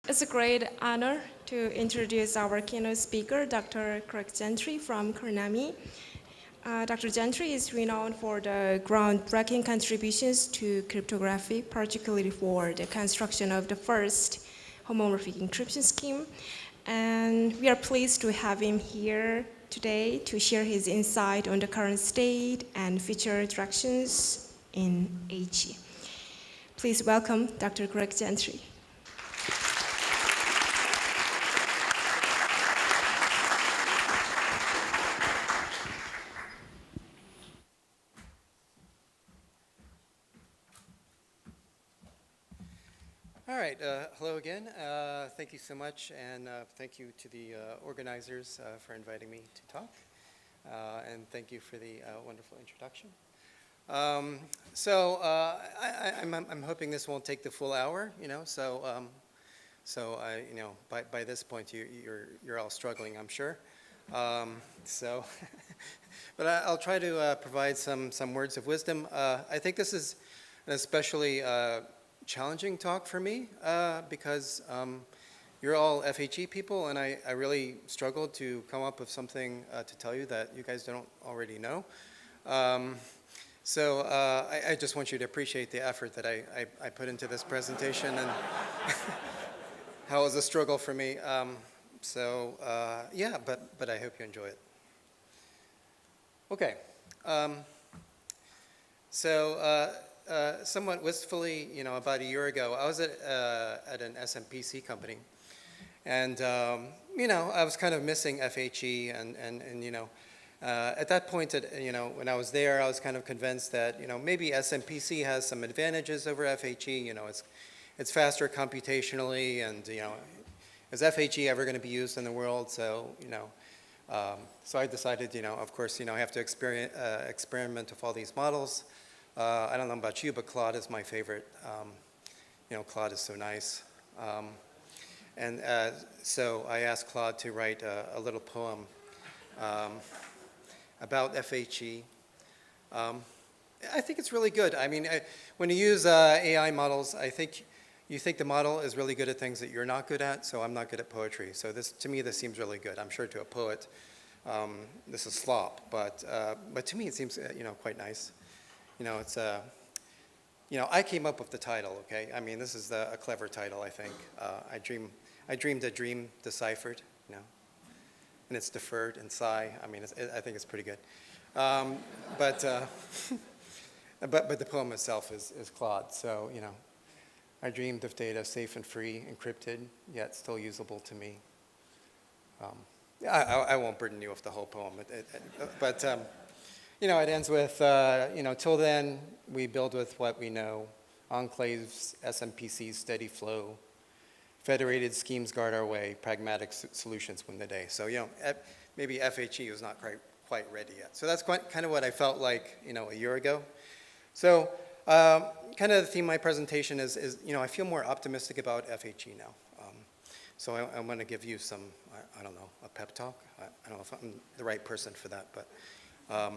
It's a great honor to introduce our keynote speaker, Dr. Gentry from Cornami. Dr. Gentry is renowned for the groundbreaking contributions to cryptography, particularly for the construction of the first homomorphic encryption scheme. And we are pleased to have him here today to share his insight on the current state and future directions in FHE. Please welcome Dr. Gentry. All right, hello again. Thank you so much, and thank you to the organizers for inviting me to talk. And thank you for the wonderful introduction. I'm hoping this won't take the full hour, by this point you're all struggling, I'm sure. But I'll try to provide some words of wisdom. I think this is an especially challenging talk for me because you're all FHE people, and I really struggled to come up with something to tell you that you guys don't already know. I just want you to appreciate the effort that I put into this presentation and how it was a struggle for me. Yeah, but I hope you enjoy it. Okay. Somewhat wistfully, about a year ago, I was at an SMPC company, and I was kind of missing FHE, and at that point, when I was there, I was kind of convinced that maybe SMPC has some advantages over FHE. It's faster computationally, and is FHE ever going to be used in the world? So so I decided, of course, I have to experiment with all these models. I don't know about you, but Claude is my favorite. Claude is so nice. So I asked Claude to write a little poem about FHE. I think it's really good. I mean, when you use AI models, I think you think the model is really good at things that you're not good at, so I'm not good at poetry. So to me, this seems really good. I'm sure to a poet, this is slop, but to me, it seems, quite nice. I came up with the title, okay? I mean, this is a clever title, I think. I dreamed a dream deciphered, and it's deferred and sigh. I mean, I think it's pretty good. But the poem itself is Claude. So, I dreamed of data safe and free, encrypted, yet still usable to me. I won't burden you with the whole poem, but it ends with, till then, we build with what we know, enclaves, SMPC's steady flow, federated schemes guard our way, pragmatic solutions win the day. So, maybe FHE was not quite ready yet. So that's kind of what I felt like, a year ago. So, kind of the theme of my presentation is I feel more optimistic about FHE now. So I want to give you some, I don't know, a pep talk. I don't know if I'm the right person for that, but I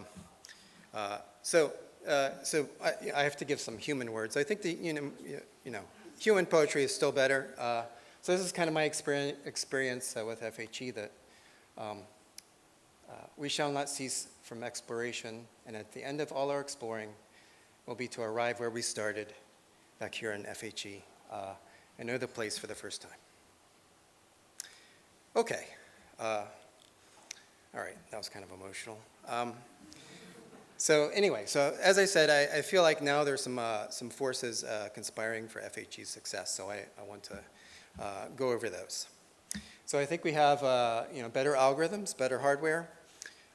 have to give some human words. I think human poetry is still better. So this is kind of my experience with FHE, that we shall not cease from exploration, and at the end of all our exploring will be to arrive where we started, back here in FHE, and know the place for the first time. Okay. All right, that was kind of emotional. So anyway, so as I said, I feel like now there's some forces conspiring for FHE's success, so I want to go over those. So I think we have better algorithms, better hardware.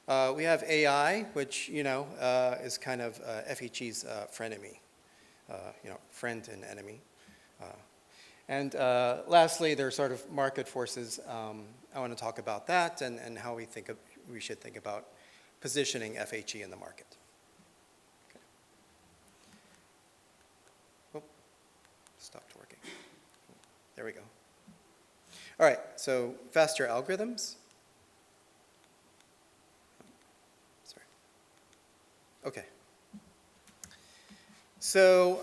We have AI, which is kind of FHE's frenemy, friend and enemy. And lastly, there are sort of market forces. I want to talk about that and how we should think about positioning FHE in the market. Okay. Oh, stopped working. There we go. All right, so faster algorithms. Sorry. Okay. So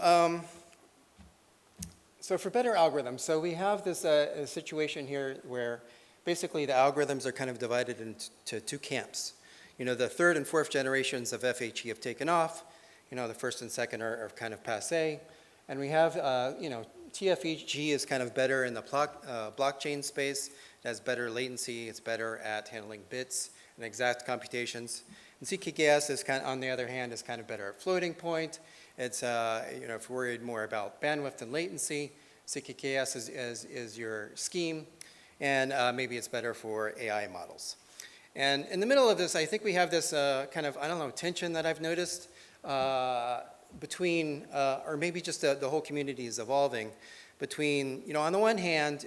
So for better algorithms, so we have this a situation here where basically the algorithms are kind of divided into two camps. You know, the third and fourth generations of FHE have taken off. You know, the first and second are kind of passé. And we have, you know, TFEG is kind of better in the blockchain space. It has better latency. It's better at handling bits and exact computations. And CKKS is kind of, on the other hand, is kind of better at floating point. It's, you know, if you're worried more about bandwidth and latency, CKKS is your scheme. And maybe it's better for AI models. And in the middle of this, I think we have this kind of, I don't know, tension that I've noticed between, or maybe just the whole community is evolving between, you know, on the one hand,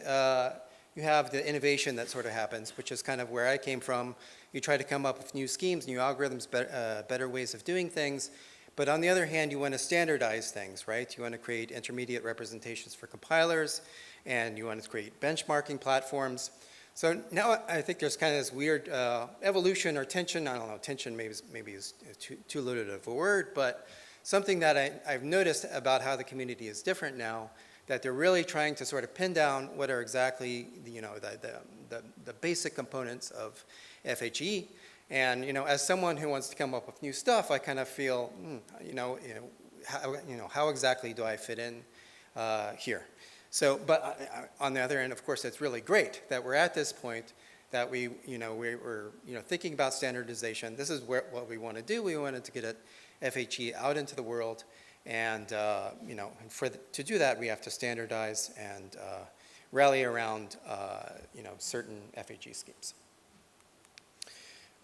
you have the innovation that sort of happens, which is kind of where I came from. You try to come up with new schemes, new algorithms, better ways of doing things. But on the other hand, you want to standardize things, right? You want to create intermediate representations for compilers, and you want to create benchmarking platforms. So now I think there's kind of this weird evolution or tension. I don't know, tension maybe is too loaded of a word, but something that I've noticed about how the community is different now, that they're really trying to sort of pin down what are exactly you know, the basic components of FHE. And you know, as someone who wants to come up with new stuff, I kind of feel, how exactly do I fit in here? So, but on the other end, of course, it's really great that we're at this point that we're thinking about standardization. This is what we want to do. We wanted to get FHE out into the world, and to do that, we have to standardize and rally around certain FHE schemes.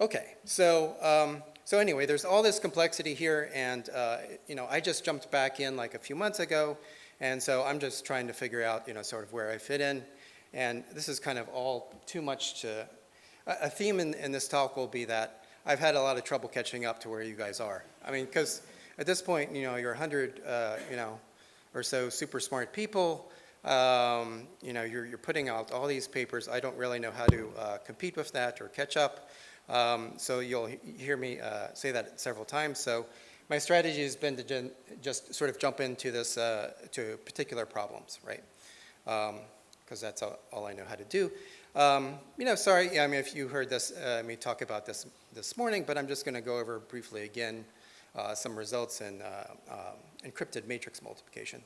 Okay, so anyway, there's all this complexity here, and I just jumped back in like a few months ago, and so I'm just trying to figure out sort of where I fit in, and this is kind of all too much to. A theme in this talk will be that I've had a lot of trouble catching up to where you guys are. I mean, because at this point, you're 100, or so super smart people. You're putting out all these papers. I don't really know how to compete with that or catch up. So you'll hear me say that several times. So my strategy has been to just sort of jump into this, to particular problems, right? Because that's all I know how to do. Sorry, I mean, if you heard me talk about this morning, but I'm just going to go over briefly again some results in encrypted matrix multiplication,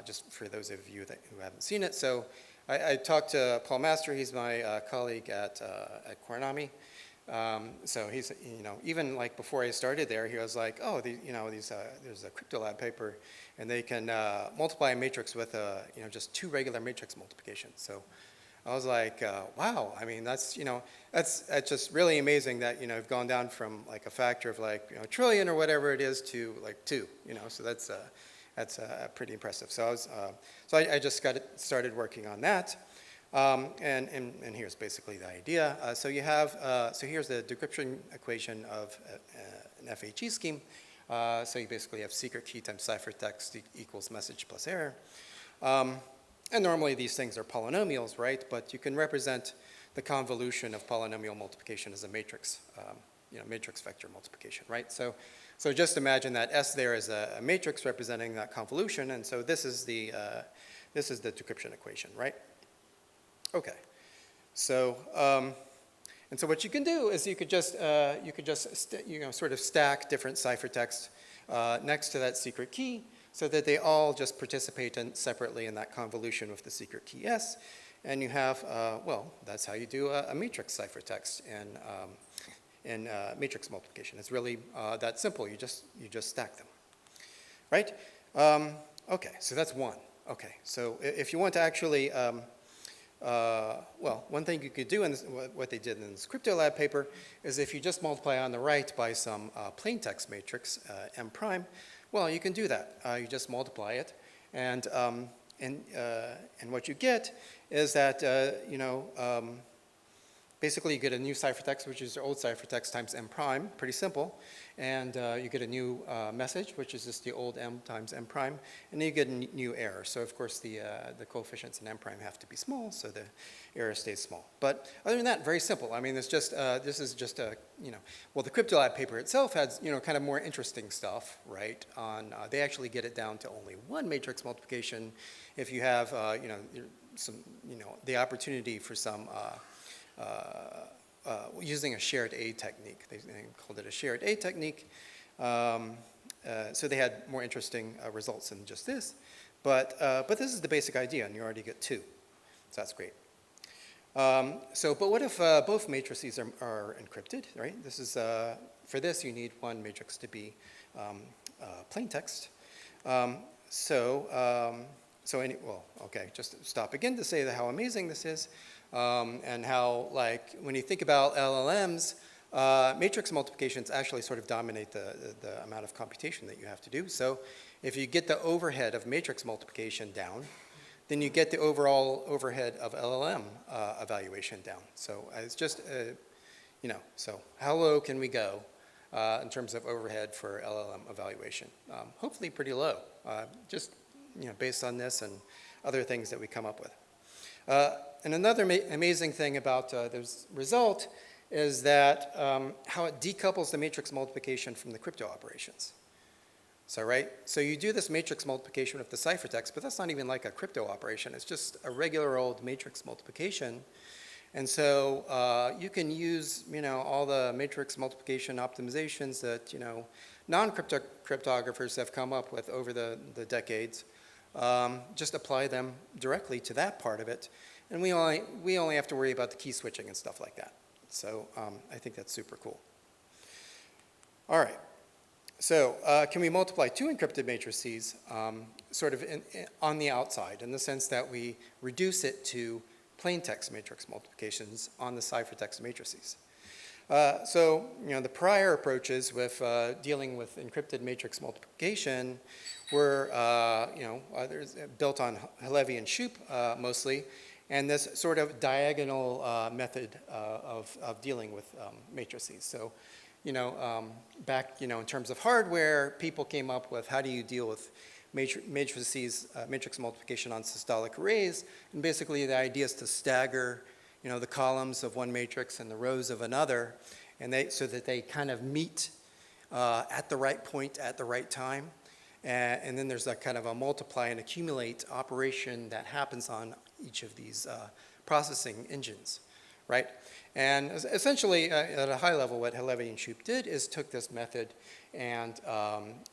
just for those of you who haven't seen it. So I talked to Paul Master. He's my colleague at Cornami. So he's, even like before I started there, he was like, oh, there's a crypto lab paper, and they can multiply a matrix with just 2 regular matrix multiplications. So I was like, wow. I mean, that's just really amazing that I've gone down from like a factor of like a trillion or whatever it is to like 2. So that's pretty impressive. So I just started working on that. And here's basically the idea. So here's the decryption equation of an FHE scheme. So you basically have secret key times ciphertext equals message plus error. And normally these things are polynomials, right? But you can represent the convolution of polynomial multiplication as a matrix, matrix vector multiplication, right? So just imagine that S there is a matrix representing that convolution, and so this is the decryption equation, right? Okay, so and so what you can do is you could just sort of stack different ciphertext next to that secret key so that they all just participate separately in that convolution with the secret key S, and you have that's how you do a matrix ciphertext in matrix multiplication. It's really that simple. You just stack them, right? Okay, so that's one. Okay, so if you want to actually one thing you could do, and what they did in this crypto lab paper, is if you just multiply on the right by some plain text matrix, M prime, well, you can do that. You just multiply it, and what you get is that basically you get a new ciphertext, which is your old ciphertext times m prime, pretty simple. And you get a new message, which is just the old m times m prime. And then you get a new error. So of course the coefficients in m prime have to be small, so the error stays small. But other than that, very simple. I mean, it's just, this is just a, well, the CryptoLab paper itself has, kind of more interesting stuff, right? On, they actually get it down to only one matrix multiplication if you have, some, the opportunity for some, using a shared A technique. They called it a shared A technique. So they had more interesting results than just this. But this is the basic idea, and you already get two. So that's great. But what if both matrices are encrypted, right? This is, for this, you need one matrix to be plain text. Well, okay, just to stop again to say that how amazing this is. And how, like, when you think about LLMs, matrix multiplications actually sort of dominate the amount of computation that you have to do. So if you get the overhead of matrix multiplication down, then you get the overall overhead of LLM evaluation down. So it's just, so how low can we go in terms of overhead for LLM evaluation? Hopefully pretty low, just based on this and other things that we come up with. And another amazing thing about this result is that how it decouples the matrix multiplication from the crypto operations. So, right? So you do this matrix multiplication with the ciphertext, but that's not even like a crypto operation. It's just a regular old matrix multiplication. And so you can use, all the matrix multiplication optimizations that, non-cryptographers have come up with over the decades. Just apply them directly to that part of it. And we only have to worry about the key switching and stuff like that. So I think that's super cool. All right. So can we multiply two encrypted matrices sort of on the outside in the sense that we reduce it to plain text matrix multiplications on the ciphertext matrices? The prior approaches with dealing with encrypted matrix multiplication were, built on Halevi and Shoup mostly, and this sort of diagonal method of dealing with matrices. So, back, in terms of hardware, people came up with how do you deal with matrices, matrix multiplication on systolic arrays, and basically the idea is to stagger, the columns of one matrix and the rows of another, and so that they kind of meet at the right point at the right time. And then there's a kind of a multiply and accumulate operation that happens on each of these processing engines, right? And essentially, at a high level, what Halevi and Shoup did is took this method and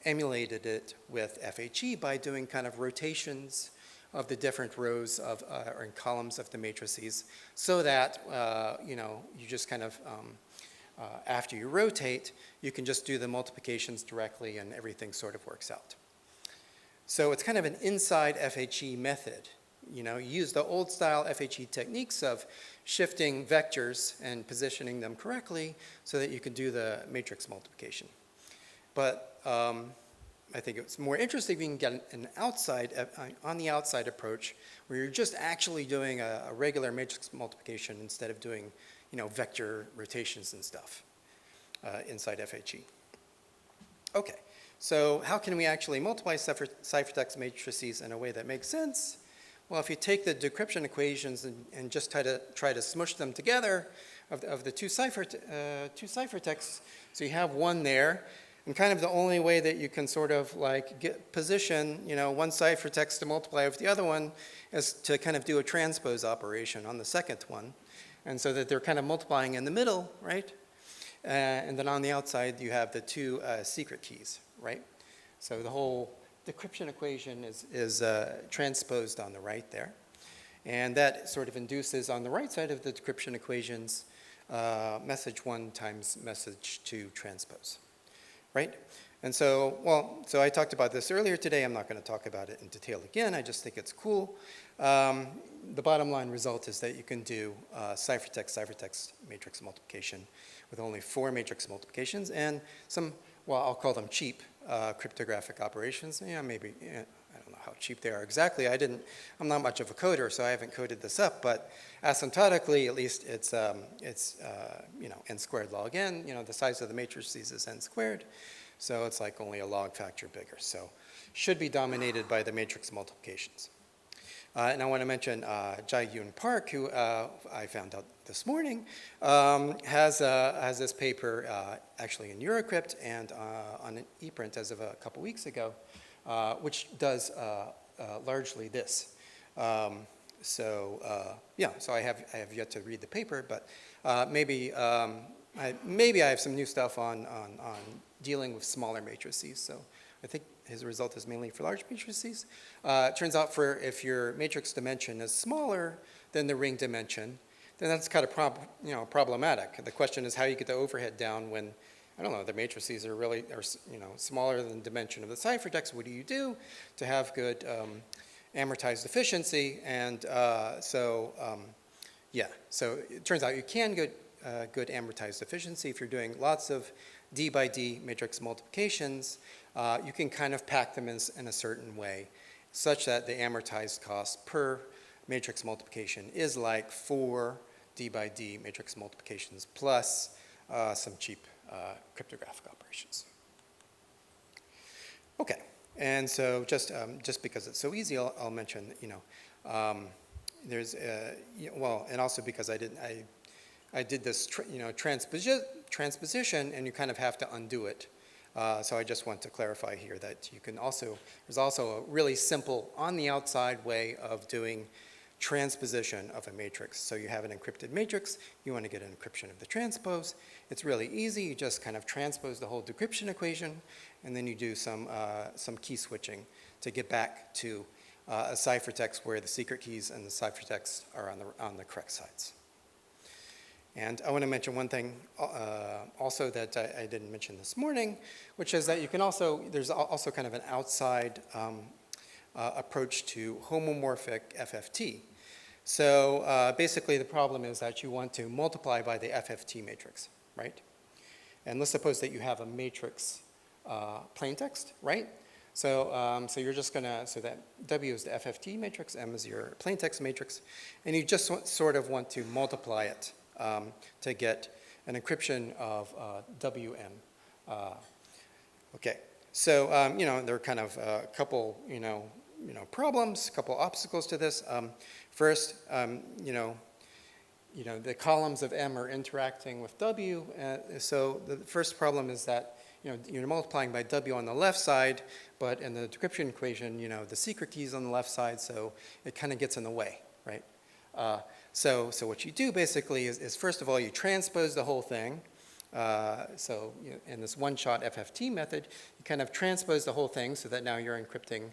emulated it with FHE by doing kind of rotations of the different rows of or columns of the matrices, so that you just kind of after you rotate, you can just do the multiplications directly, and everything sort of works out. So it's kind of an inside FHE method. You use the old style FHE techniques of shifting vectors and positioning them correctly so that you can do the matrix multiplication. But I think it's more interesting if you can get an outside, on the outside approach where you're just actually doing a regular matrix multiplication instead of doing, vector rotations and stuff inside FHE. Okay, so how can we actually multiply ciphertext matrices in a way that makes sense? Well, if you take the decryption equations and just try to smush them together of the two ciphertexts, so you have one there, and kind of the only way that you can sort of like position, one ciphertext to multiply with the other one is to kind of do a transpose operation on the second one, and so that they're kind of multiplying in the middle, right? And then on the outside, you have the two secret keys, right? So the whole decryption equation is transposed on the right there. And that sort of induces on the right side of the decryption equations message 1 times message 2 transpose, right? And so, so I talked about this earlier today. I'm not going to talk about it in detail again. I just think it's cool. The bottom line result is that you can do ciphertext matrix multiplication with only 4 matrix multiplications and some, well, I'll call them cheap cryptographic operations. Yeah, maybe I don't know how cheap they are exactly. I'm not much of a coder, so I haven't coded this up, but asymptotically, at least it's n squared log n. The size of the matrices is n squared, so it's like only a log factor bigger. So should be dominated by the matrix multiplications. And I want to mention Jae-Yoon Park, who I found out this morning, has this paper actually in Eurocrypt and on an ePrint as of a couple weeks ago, which does largely this. So I have yet to read the paper, but maybe I have some new stuff on dealing with smaller matrices. So I think his result is mainly for large matrices. It turns out if your matrix dimension is smaller than the ring dimension, then that's kind of problematic. The question is how you get the overhead down when, I don't know, the matrices are really smaller than the dimension of the ciphertext. What do you do to have good amortized efficiency? And so it turns out you can get good amortized efficiency if you're doing lots of D by D matrix multiplications. You can kind of pack them in a certain way such that the amortized cost per matrix multiplication is like 4 D by D matrix multiplications plus some cheap cryptographic operations. Okay, and so just because it's so easy, I'll mention, there's, and also because I did this, transposition, and you kind of have to undo it. So I just want to clarify here that there's also a really simple on the outside way of doing transposition of a matrix. So you have an encrypted matrix, you want to get an encryption of the transpose. It's really easy, you just kind of transpose the whole decryption equation, and then you do some key switching to get back to a ciphertext where the secret keys and the ciphertext are on the correct sides. And I want to mention one thing also that I didn't mention this morning, which is that there's also kind of an outside approach to homomorphic FFT. So basically the problem is that you want to multiply by the FFT matrix, right? And let's suppose that you have a matrix plaintext, right? So you're just gonna, so that W is the FFT matrix, M is your plaintext matrix, and you just sort of want to multiply it to get an encryption of WM. Okay, so there are kind of a couple problems, a couple obstacles to this. First, the columns of M are interacting with W. So the first problem is that you're multiplying by W on the left side, but in the decryption equation, the secret key is on the left side, so it kind of gets in the way, right? So what you do basically is first of all, you transpose the whole thing. In this one-shot FFT method, you kind of transpose the whole thing so that now you're encrypting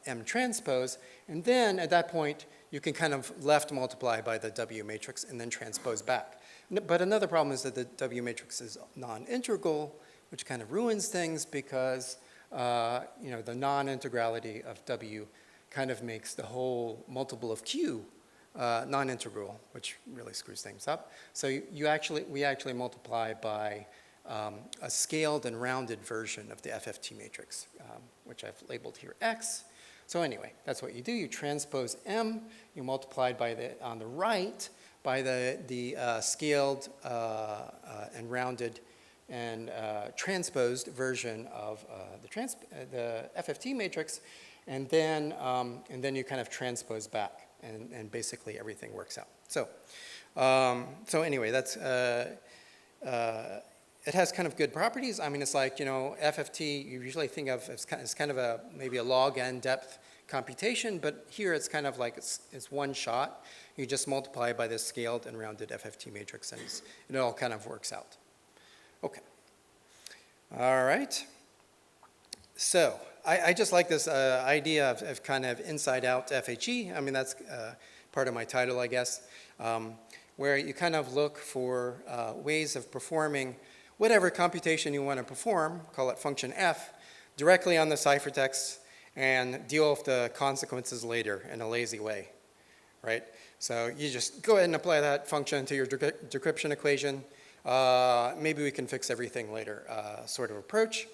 M transpose. And then at that point, you can kind of left multiply by the W matrix and then transpose back. But another problem is that the W matrix is non-integral, which kind of ruins things because the non-integrality of W kind of makes the whole multiple of Q non-integral, which really screws things up. So we actually multiply by a scaled and rounded version of the FFT matrix, which I've labeled here X. So anyway, that's what you do. You transpose M. You multiply on the right by the scaled and rounded and transposed version of the FFT matrix, and then you kind of transpose back. And basically everything works out. So anyway, that's it has kind of good properties. I mean, it's like FFT you usually think of as kind of maybe a log n depth computation, but here it's kind of like it's one shot. You just multiply by this scaled and rounded FFT matrix, and it all kind of works out. Okay. All right. So I just like this idea of kind of inside-out FHE. I mean, that's part of my title, I guess, where you kind of look for ways of performing whatever computation you want to perform, call it function F, directly on the ciphertext and deal with the consequences later in a lazy way, right? So you just go ahead and apply that function to your decryption equation. Maybe we can fix everything later sort of approach.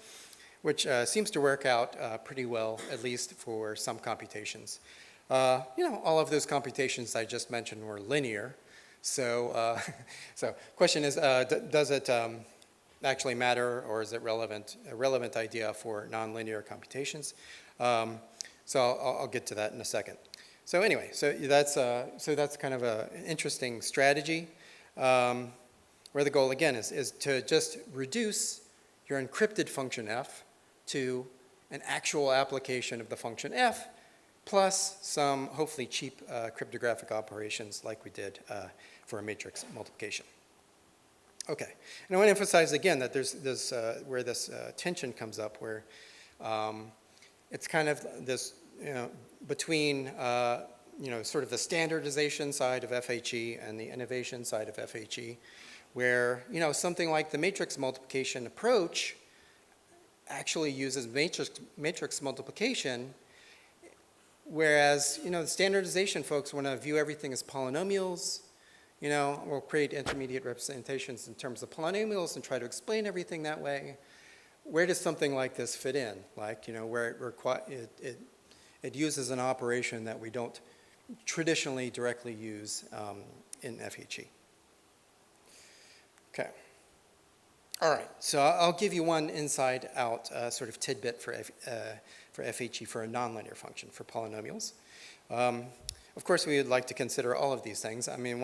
which seems to work out pretty well, at least for some computations. All of those computations I just mentioned were linear. So, so question is, does it actually matter, or is it a relevant idea for nonlinear computations? So I'll get to that in a second. So anyway, so that's kind of an interesting strategy, where the goal again is to just reduce your encrypted function f to an actual application of the function f, plus some hopefully cheap cryptographic operations like we did for a matrix multiplication. Okay, and I want to emphasize again that there's this, where this tension comes up, where it's kind of this, between, sort of the standardization side of FHE and the innovation side of FHE, where, something like the matrix multiplication approach actually uses matrix multiplication, whereas, the standardization folks want to view everything as polynomials. We'll create intermediate representations in terms of polynomials and try to explain everything that way. Where does something like this fit in? Like, where it uses an operation that we don't traditionally directly use in FHE. Okay. All right, so I'll give you one inside out sort of tidbit for FHE for a nonlinear function for polynomials. Of course, we would like to consider all of these things. I mean,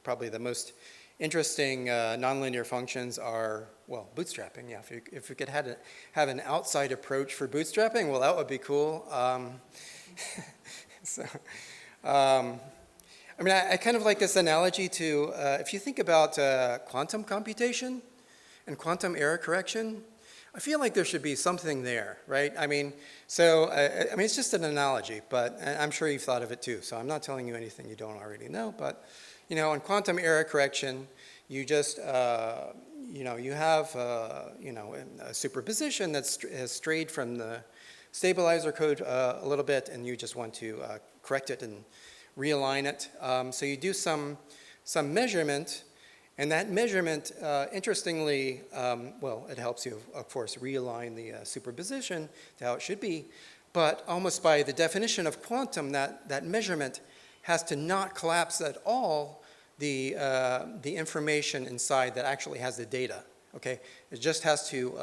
probably the most interesting nonlinear functions are, well, bootstrapping. Yeah, if we could have an outside approach for bootstrapping, well, that would be cool. I mean, I kind of like this analogy to, if you think about quantum computation and quantum error correction, I feel like there should be something there, right? I mean, so, I mean, it's just an analogy, but I'm sure you've thought of it too, so I'm not telling you anything you don't already know, but, in quantum error correction, you just, you have, a superposition that has strayed from the stabilizer code a little bit, and you just want to correct it and realign it. So you do some measurement, and that measurement, interestingly, well, it helps you, of course, realign the superposition to how it should be, but almost by the definition of quantum, that measurement has to not collapse at all the information inside that actually has the data, okay? It just has to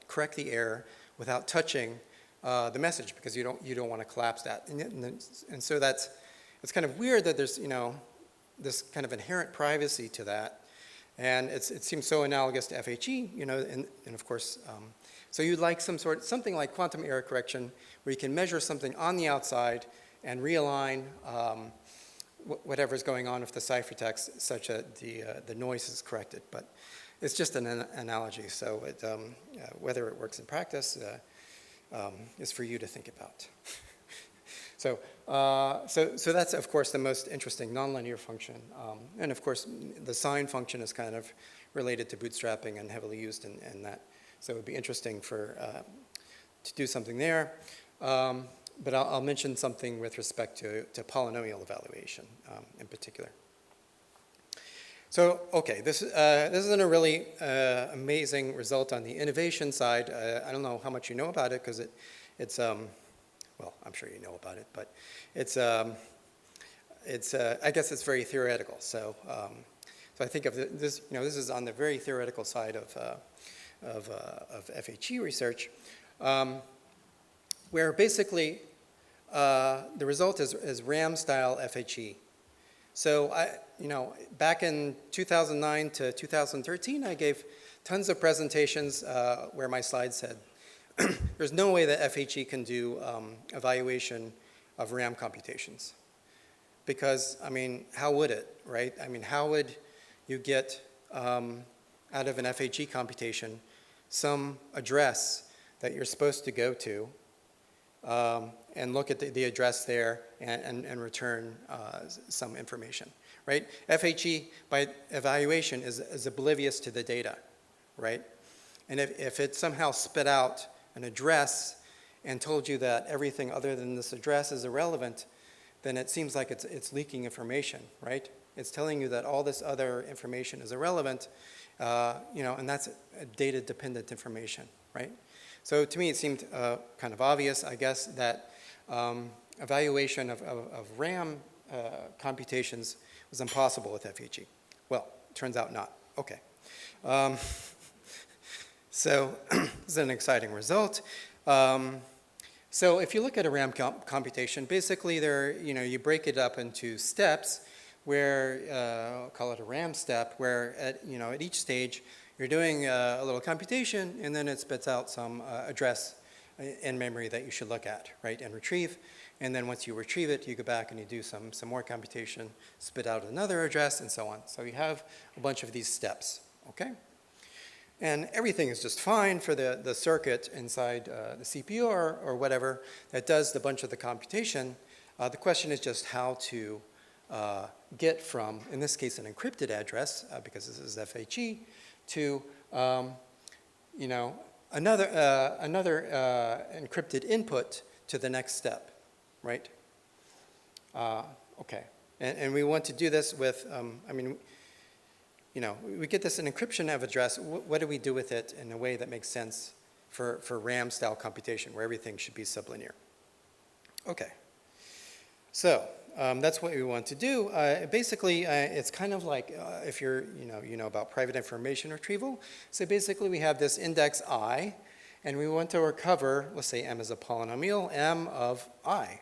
correct the error without touching the message, because you don't want to collapse that. And so it's kind of weird that there's, this kind of inherent privacy to that. And it seems so analogous to FHE, and of course, so you'd like something like quantum error correction, where you can measure something on the outside and realign whatever's going on with the ciphertext such that the noise is corrected. But it's just an analogy, so whether it works in practice is for you to think about. So that's, of course, the most interesting nonlinear function. And of course, the sign function is kind of related to bootstrapping and heavily used in that. So it would be interesting to do something there. But I'll mention something with respect to polynomial evaluation in particular. So, okay, this isn't a really amazing result on the innovation side. I don't know how much you know about it, because it's well, I'm sure you know about it, but I guess it's very theoretical. So, so I think of this, this is on the very theoretical side of FHE research, where basically the result is RAM-style FHE. So back in 2009 to 2013, I gave tons of presentations where my slides said, there's no way that FHE can do evaluation of RAM computations. Because, I mean, how would it, right? I mean, how would you get out of an FHE computation some address that you're supposed to go to and look at the address there and return some information, right? FHE, by evaluation, is oblivious to the data, right? And if it somehow spit out an address and told you that everything other than this address is irrelevant, then it seems like it's leaking information, right? It's telling you that all this other information is irrelevant, and that's data-dependent information, right? So to me, it seemed kind of obvious, I guess, that evaluation of RAM computations was impossible with FHE. Well, turns out not. Okay. So this is an exciting result. So if you look at a RAM computation, basically you break it up into steps where, I'll call it a RAM step, where at each stage you're doing a little computation and then it spits out some address in memory that you should look at, right, and retrieve. And then once you retrieve it, you go back and you do some more computation, spit out another address, and so on. So you have a bunch of these steps, okay? And everything is just fine for the circuit inside the CPU or whatever that does the bunch of the computation. The question is just how to get from, in this case, an encrypted address, because this is FHE, to another encrypted input to the next step, right? Okay, and we want to do this with, we get this an encryption of address. What do we do with it in a way that makes sense for RAM-style computation, where everything should be sublinear? Okay, so that's what we want to do. Basically, it's kind of like if you know about private information retrieval. So basically, we have this index I, and we want to recover, let's say m is a polynomial, m of I.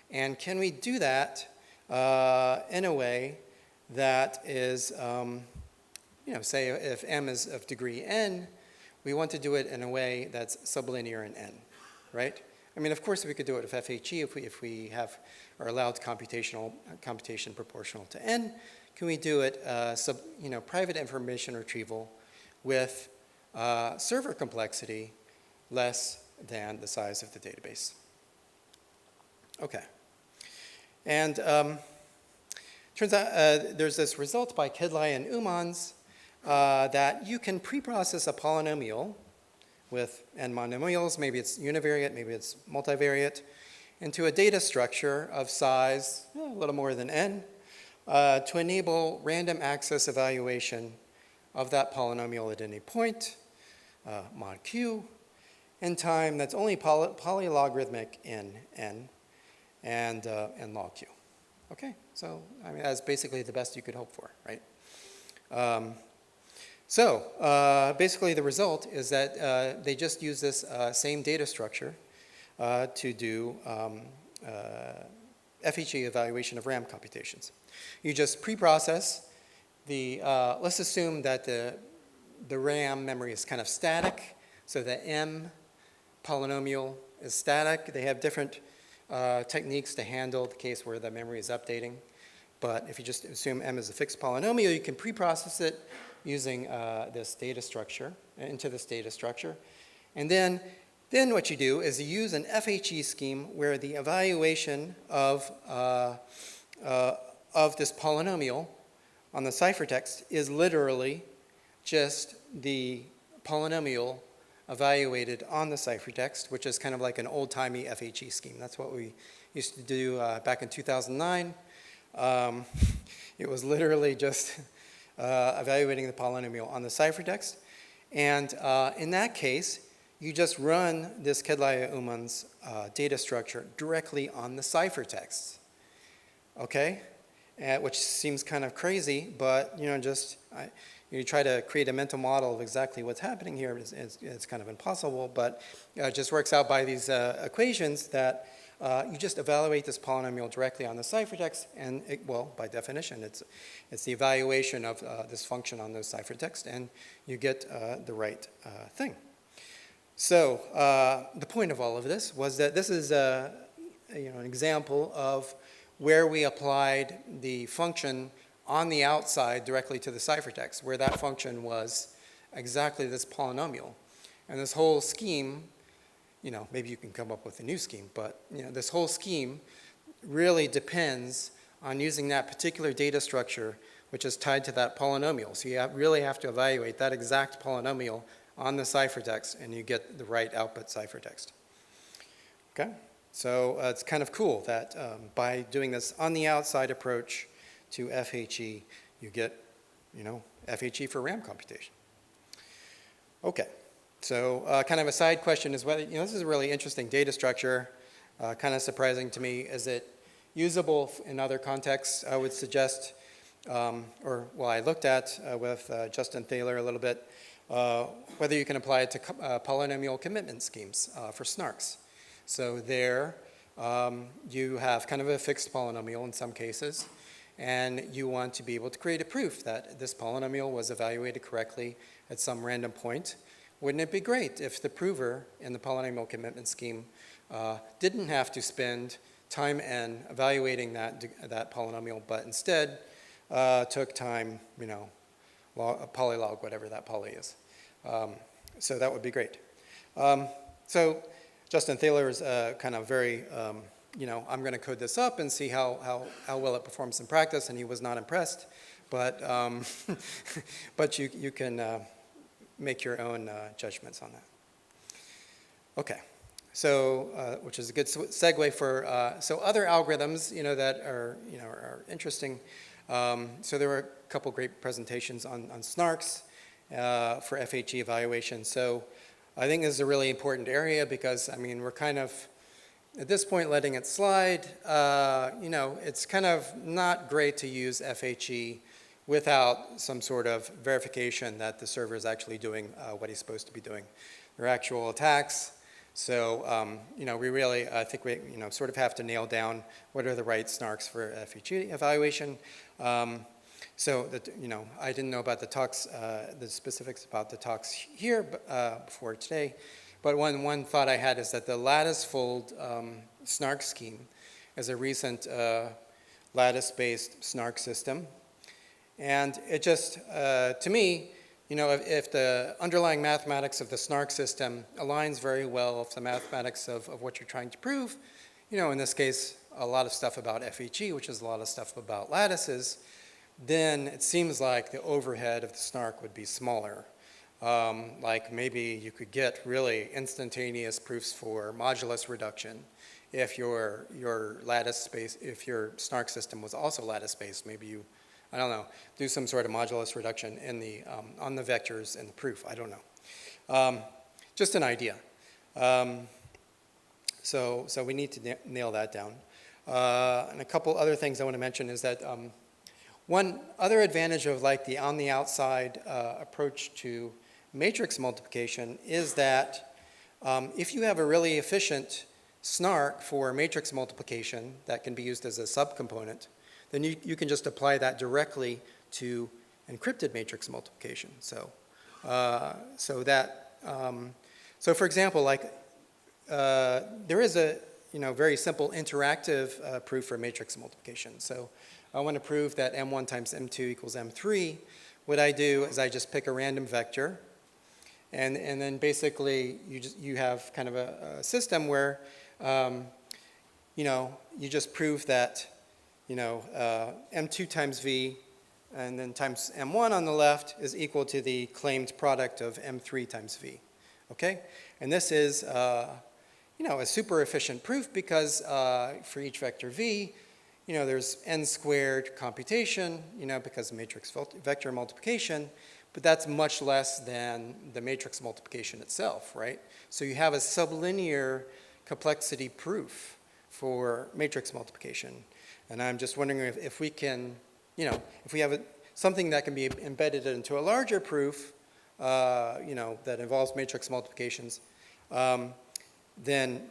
And can we do that in a way that is, say if m is of degree n, we want to do it in a way that's sublinear in n, right? I mean, of course, we could do it with FHE if we are allowed computation proportional to n. Can we do it private information retrieval with server complexity less than the size of the database? Okay. And turns out there's this result by Kedlai and Umans that you can preprocess a polynomial with n monomials, maybe it's univariate, maybe it's multivariate, into a data structure of size a little more than n to enable random access evaluation of that polynomial at any point, mod q, in time that's only polylogarithmic in n and log q. Okay, so I mean that's basically the best you could hope for, right? Basically the result is that they just use this same data structure to do FHE evaluation of RAM computations. You just preprocess the, let's assume that the RAM memory is kind of static, so the m polynomial is static. They have different techniques to handle the case where the memory is updating. But if you just assume m is a fixed polynomial, you can preprocess it using this data structure, into this data structure. And then what you do is you use an FHE scheme where the evaluation of this polynomial on the ciphertext is literally just the polynomial evaluated on the ciphertext, which is kind of like an old-timey FHE scheme. That's what we used to do back in 2009. It was literally just evaluating the polynomial on the ciphertext. And in that case, you just run this Kedlai-Uman's data structure directly on the ciphertext, okay? Which seems kind of crazy, but you try to create a mental model of exactly what's happening here. It's kind of impossible, but it just works out by these equations that you just evaluate this polynomial directly on the ciphertext, and well, by definition, it's the evaluation of this function on the ciphertext, and you get the right thing. So the point of all of this was that this is an example of where we applied the function on the outside directly to the ciphertext, where that function was exactly this polynomial. And this whole scheme, maybe you can come up with a new scheme, but this whole scheme really depends on using that particular data structure which is tied to that polynomial. So you really have to evaluate that exact polynomial on the ciphertext, and you get the right output ciphertext. Okay? So it's kind of cool that by doing this on the outside approach to FHE, you get, FHE for RAM computation. Okay. So kind of a side question is whether, this is a really interesting data structure, kind of surprising to me. Is it usable in other contexts? I would suggest, I looked at with Justin Thaler a little bit, whether you can apply it to polynomial commitment schemes for snarks. So there you have kind of a fixed polynomial in some cases, and you want to be able to create a proof that this polynomial was evaluated correctly at some random point. Wouldn't it be great if the prover in the polynomial commitment scheme didn't have to spend time n evaluating that polynomial, but instead took time, polylog, whatever that poly is. So that would be great. So Justin Thaler is kind of very, I'm going to code this up and see how well it performs in practice, and he was not impressed. But, but you can make your own judgments on that. Okay. So, which is a good segue for, so other algorithms, that are interesting. So there were a couple great presentations on snarks for FHE evaluation. So I think this is a really important area because, we're kind of, at this point, letting it slide. It's kind of not great to use FHE without some sort of verification that the server is actually doing what he's supposed to be doing. There are actual attacks. So, we really, I think we, sort of have to nail down what are the right snarks for FHE evaluation. So that, I didn't know about the talks, the specifics about the talks here before today. But one thought I had is that the lattice fold snark scheme is a recent lattice-based snark system. And it just, to me, if the underlying mathematics of the snark system aligns very well with the mathematics of what you're trying to prove, in this case, a lot of stuff about FHE, which is a lot of stuff about lattices, then it seems like the overhead of the snark would be smaller. Like maybe you could get really instantaneous proofs for modulus reduction if your lattice space, if your snark system was also lattice-based. Maybe you, I don't know, do some sort of modulus reduction in the, on the vectors in the proof. I don't know. Just an idea. So we need to nail that down. And a couple other things I want to mention is that one other advantage of like the on the outside approach to matrix multiplication is that if you have a really efficient snark for matrix multiplication that can be used as a subcomponent, then you can just apply that directly to encrypted matrix multiplication. So, so for example, like there is a very simple interactive proof for matrix multiplication. So I want to prove that m1 times m2 equals m3. What I do is I just pick a random vector, and then basically you have kind of a system where you just prove that m2 times v and then times m1 on the left is equal to the claimed product of m3 times v. Okay, and this is a super efficient proof because for each vector v, there's n squared computation, because of matrix vector multiplication, but that's much less than the matrix multiplication itself, right? So you have a sublinear complexity proof for matrix multiplication. And I'm just wondering if we can, if we have something that can be embedded into a larger proof, that involves matrix multiplications, then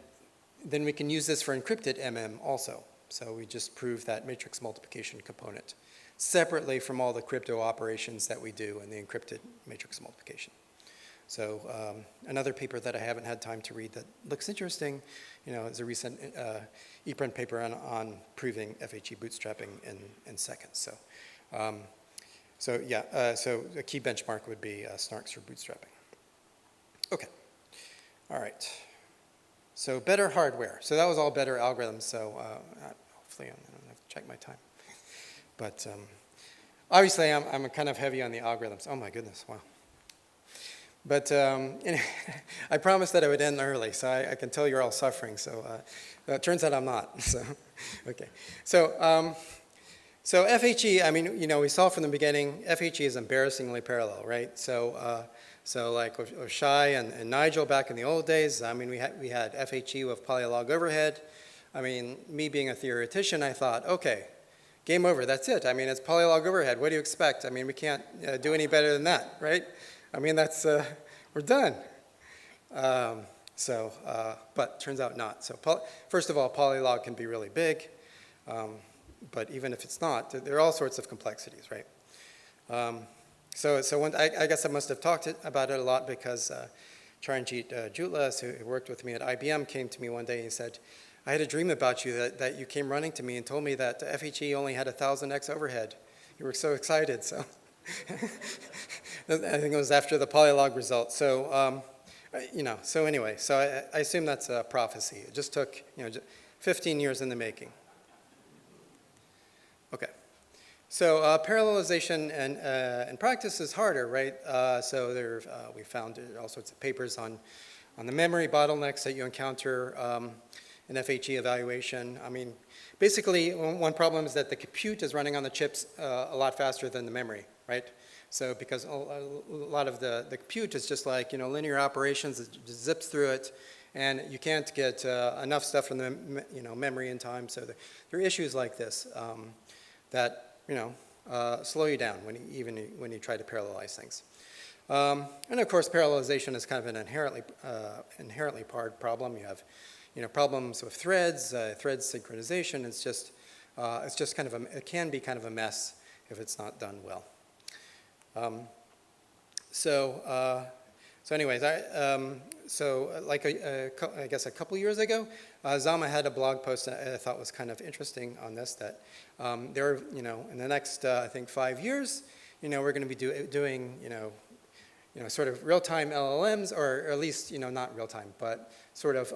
we can use this for encrypted MM also. So we just prove that matrix multiplication component separately from all the crypto operations that we do in the encrypted matrix multiplication. So another paper that I haven't had time to read that looks interesting, is a recent ePrint paper on proving FHE bootstrapping in seconds. So so a key benchmark would be snarks for bootstrapping. Okay, all right. So better hardware. So that was all better algorithms. So hopefully I don't have to check my time. But obviously I'm kind of heavy on the algorithms. Oh my goodness, wow. But I promised that I would end early, so I can tell you're all suffering. So it turns out I'm not. So okay. So FHE, we saw from the beginning, FHE is embarrassingly parallel, right? So So like with Shai and Nigel back in the old days, I mean, we had FHE with polylog overhead. I mean, me being a theoretician, I thought, okay, game over, that's it. I mean, it's polylog overhead. What do you expect? I mean, we can't do any better than that, right? I mean, that's, we're done. But turns out not. So first of all, polylog can be really big, but even if it's not, there are all sorts of complexities, right? I guess I must have talked about it a lot because Charanjit Jutlas, who worked with me at IBM, came to me one day and he said, I had a dream about you that you came running to me and told me that FHE only had 1,000x overhead. You were so excited, so. I think it was after the polylog result. So, so anyway, so I assume that's a prophecy. It just took, 15 years in the making. Okay. So parallelization in practice is harder, right? We found all sorts of papers on the memory bottlenecks that you encounter in FHE evaluation. I mean, basically, one problem is that the compute is running on the chips a lot faster than the memory, right? So because a lot of the compute is just like, linear operations, it just zips through it, and you can't get enough stuff from the memory in time. So there are issues like this that slow you down when you try to parallelize things. And of course, parallelization is kind of an inherently hard problem. You have problems with threads, thread synchronization. It's just kind of it can be kind of a mess if it's not done well. Anyways, I guess a couple years ago, Zama had a blog post that I thought was kind of interesting on this, that there are, in the next, I think 5 years, we're going to be doing, sort of real-time LLMs, or at least, not real-time, but sort of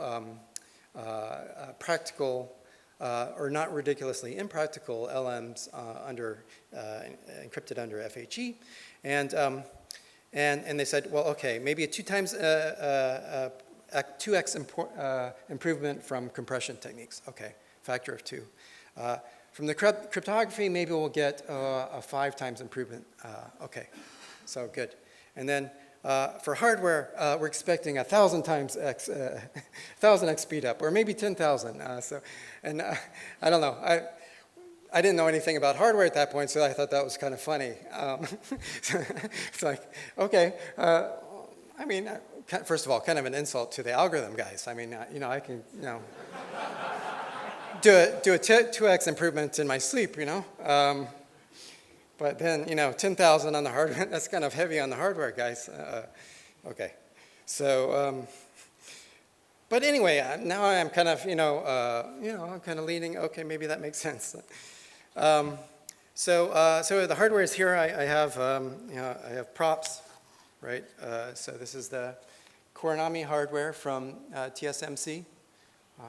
practical or not ridiculously impractical LMs encrypted under FHE. And they said, well, okay, maybe a 2x improvement from compression techniques. Okay, factor of 2. From the cryptography, maybe we'll get a 5 times improvement. Okay, so good. And then for hardware, we're expecting 1,000 times x, 1,000x speed up, or maybe 10,000. I don't know. I didn't know anything about hardware at that point, so I thought that was kind of funny. It's like, okay, I mean, first of all, kind of an insult to the algorithm guys. I mean, I can, do a 2x improvement in my sleep, But then, 10,000 on the hardware, that's kind of heavy on the hardware, guys. Okay. So, but anyway, now I'm kind of, I'm kind of leaning, okay, maybe that makes sense. So the hardware is here. I have props, right? So this is the Cornami hardware from TSMC,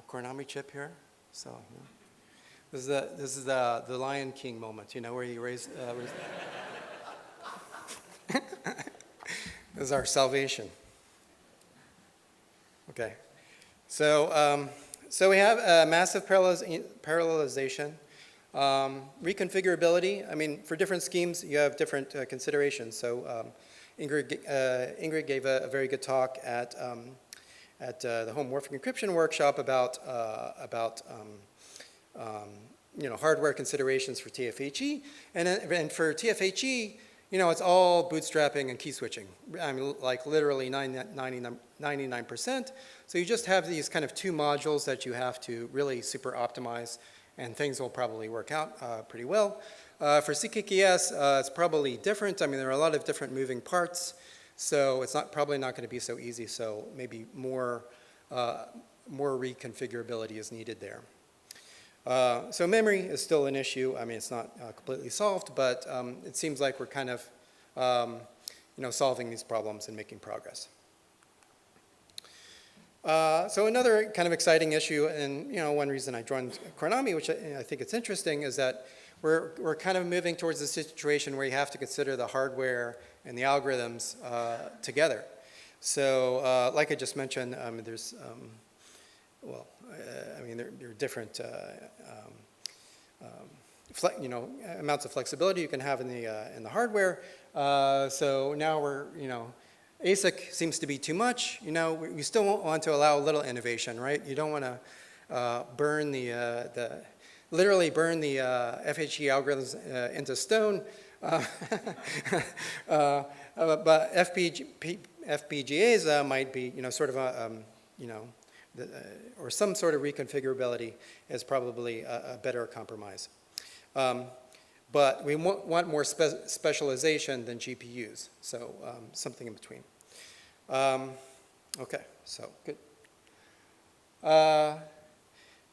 Cornami chip here. So this is the Lion King moment, where you raise. This is our salvation. Okay, so we have massive parallelization. Reconfigurability, I mean, for different schemes, you have different considerations. So Ingrid gave a very good talk at the homomorphic encryption workshop about hardware considerations for TFHE. And for TFHE, it's all bootstrapping and key switching. I mean, like literally 99%. So you just have these kind of 2 modules that you have to really super optimize, and things will probably work out pretty well. For CKKS, it's probably different. I mean, there are a lot of different moving parts, so it's probably not going to be so easy. So maybe more reconfigurability is needed there. So memory is still an issue. I mean, it's not completely solved, but it seems like we're kind of, solving these problems and making progress. So another kind of exciting issue, and one reason I joined Cornami, which I think it's interesting, is that we're kind of moving towards a situation where you have to consider the hardware and the algorithms together. So like I just mentioned, there's there are different amounts of flexibility you can have in the hardware. So now we're ASIC seems to be too much. You know, we still want to allow a little innovation, right? You don't want to burn literally burn the FHE algorithms into stone. But FPGAs might be, you know, sort of a, you know, or some sort of reconfigurability is probably a better compromise. But we want more specialization than GPUs, so something in between. Okay, so good.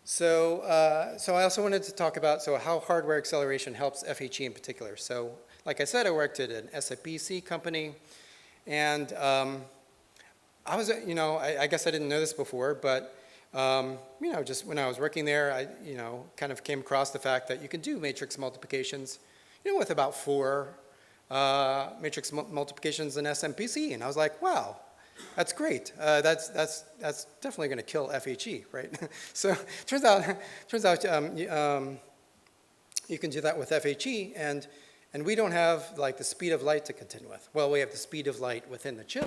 So I also wanted to talk about how hardware acceleration helps FHE in particular. So like I said, I worked at an SFPC company, and I was, you know, I guess I didn't know this before, but you know, just when I was working there, I, you know, kind of came across the fact that you can do matrix multiplications, you know, with about 4 matrix multiplications in SMPC, and I was like, wow, that's great. That's definitely going to kill FHE, right? So turns out you can do that with FHE, and we don't have like the speed of light to contend with. Well, we have the speed of light within the chip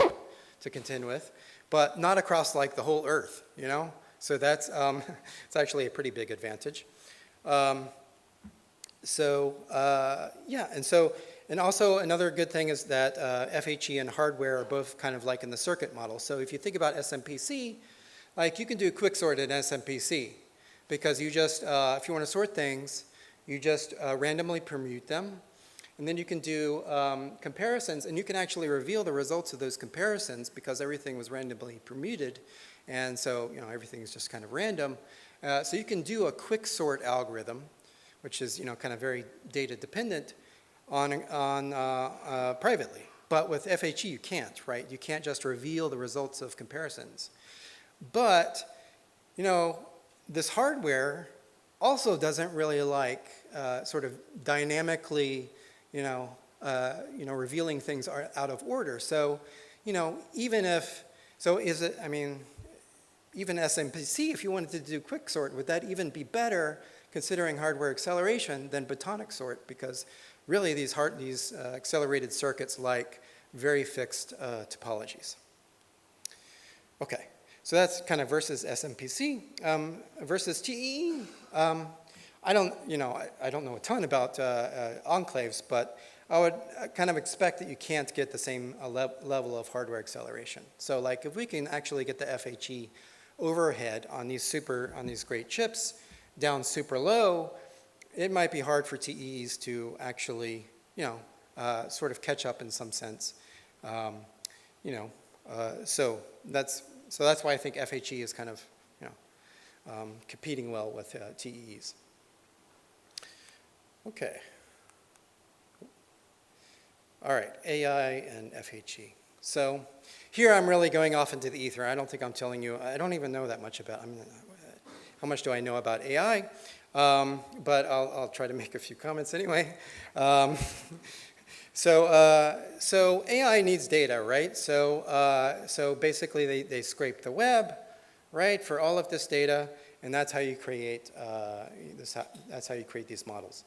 to contend with, but not across like the whole Earth, you know? So that's it's actually a pretty big advantage. Yeah, and also another good thing is that FHE and hardware are both kind of like in the circuit model. So if you think about SMPC, like you can do quicksort in SMPC because you just, if you want to sort things, you just randomly permute them. And then you can do comparisons, and you can actually reveal the results of those comparisons because everything was randomly permuted. And so, you know, everything is just kind of random. So you can do a quicksort algorithm, which is, you know, kind of very data dependent on privately. But with FHE, you can't, right? You can't just reveal the results of comparisons. But, you know, this hardware also doesn't really like sort of dynamically, revealing things out of order. So, you know, even if, so is it, I mean, even SMPC, if you wanted to do quicksort, would that even be better considering hardware acceleration than botonic sort? Because really these accelerated circuits like very fixed topologies. Okay, so that's kind of versus SMPC. Versus TE, I don't know a ton about enclaves, but I would kind of expect that you can't get the same level of hardware acceleration. So like if we can actually get the FHE overhead on these great chips down super low, it might be hard for TEs to actually, sort of catch up in some sense. So that's why I think FHE is kind of, competing well with TEs. Okay. All right, AI and FHE. So here I'm really going off into the ether. I don't think I'm telling you, I don't even know that much about, how much do I know about AI? But I'll try to make a few comments anyway. So AI needs data, right? So basically they scrape the web, right, for all of this data, and that's how you create that's how you create these models.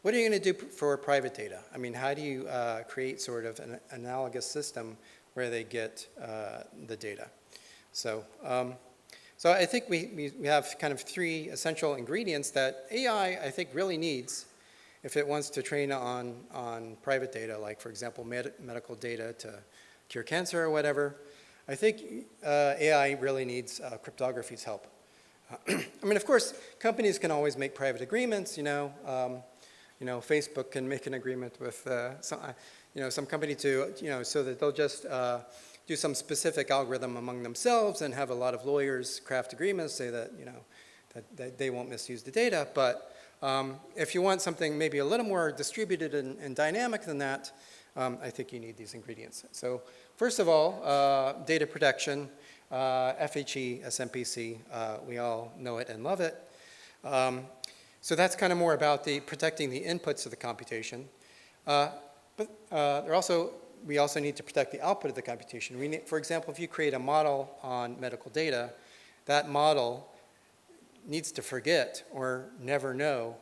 What are you going to do for private data? I mean, how do you create sort of an analogous system where they get the data? So I think we have kind of 3 essential ingredients that AI, I think, really needs if it wants to train on private data, like, for example, medical data to cure cancer or whatever. I think AI really needs cryptography's help. I mean, of course, companies can always make private agreements, Facebook can make an agreement with some company to, so that they'll just do some specific algorithm among themselves and have a lot of lawyers craft agreements, say that, that they won't misuse the data. But if you want something maybe a little more distributed and dynamic than that, I think you need these ingredients. So first of all, data protection, FHE, SMPC, we all know it and love it. So that's kind of more about protecting the inputs of the computation. But we also need to protect the output of the computation. For example, if you create a model on medical data, that model needs to forget or never know,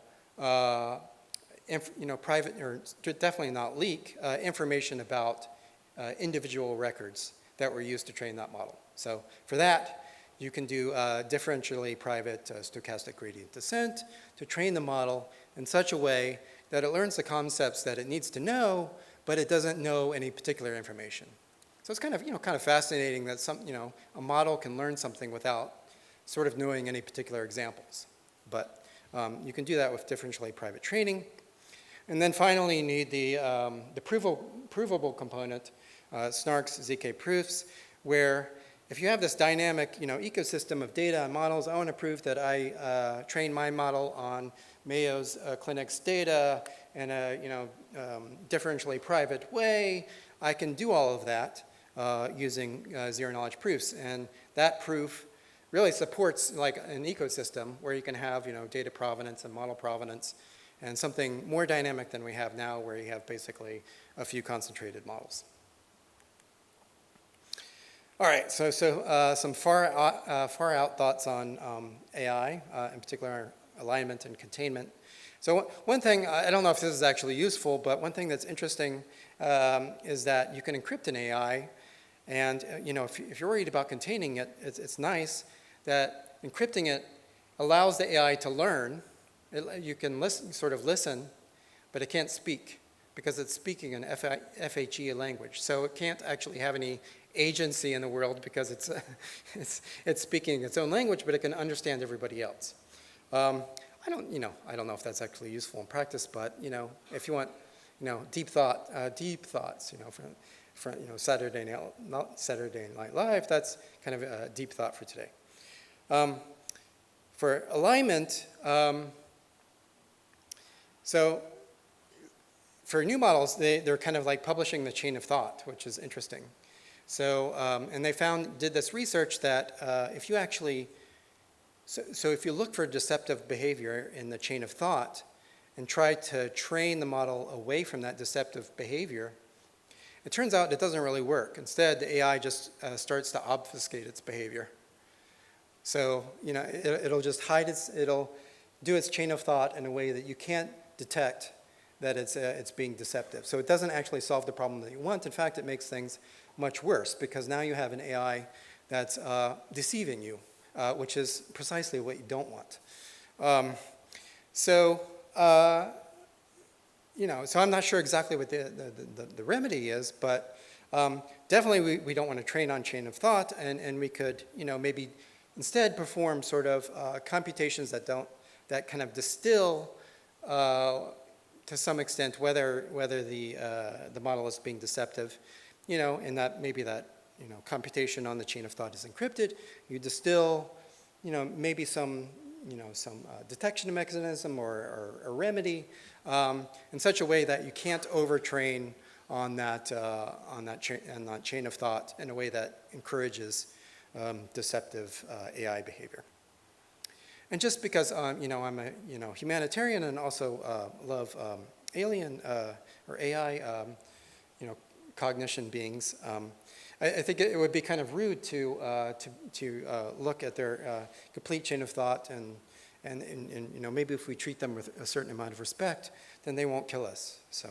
private or definitely not leak information about individual records that were used to train that model. So for that, you can do differentially private stochastic gradient descent to train the model in such a way that it learns the concepts that it needs to know, but it doesn't know any particular information. So it's kind of fascinating that a model can learn something without sort of knowing any particular examples. But you can do that with differentially private training. And then finally, you need the provable component, SNARK's ZK proofs, where if you have this dynamic ecosystem of data and models, I want to prove that I train my model on Mayo's clinic's data in a differentially private way. I can do all of that using zero-knowledge proofs. And that proof really supports like an ecosystem where you can have data provenance and model provenance and something more dynamic than we have now, where you have basically a few concentrated models. All right, so some far out thoughts on AI, in particular alignment and containment. So one thing, I don't know if this is actually useful, but one thing that's interesting is that you can encrypt an AI, and if you're worried about containing it, it's nice that encrypting it allows the AI to learn. You can listen, but it can't speak because it's speaking an FHE language. So it can't actually have any agency in the world because it's speaking its own language, but it can understand everybody else. I don't know if that's actually useful in practice, but if you want deep thoughts, for Saturday Night Live, that's kind of a deep thought for today. For alignment, so for new models, they're kind of like publishing the chain of thought, which is interesting. So, and they did this research that if you actually, so if you look for deceptive behavior in the chain of thought and try to train the model away from that deceptive behavior, it turns out it doesn't really work. Instead, the AI just starts to obfuscate its behavior. So, it'll just it'll do its chain of thought in a way that you can't detect that it's being deceptive. So it doesn't actually solve the problem that you want. In fact, it makes things much worse because now you have an AI that's deceiving you, which is precisely what you don't want. So I'm not sure exactly what the remedy is, but definitely we don't want to train on chain of thought, and we could maybe instead perform sort of computations that kind of distill to some extent whether the model is being deceptive, and that maybe that computation on the chain of thought is encrypted. You distill, maybe some detection mechanism or a remedy in such a way that you can't overtrain on that chain of thought in a way that encourages deceptive AI behavior. And just because I'm a humanitarian and also love alien or AI cognition beings, I think it would be kind of rude to look at their complete chain of thought and maybe if we treat them with a certain amount of respect, then they won't kill us. So,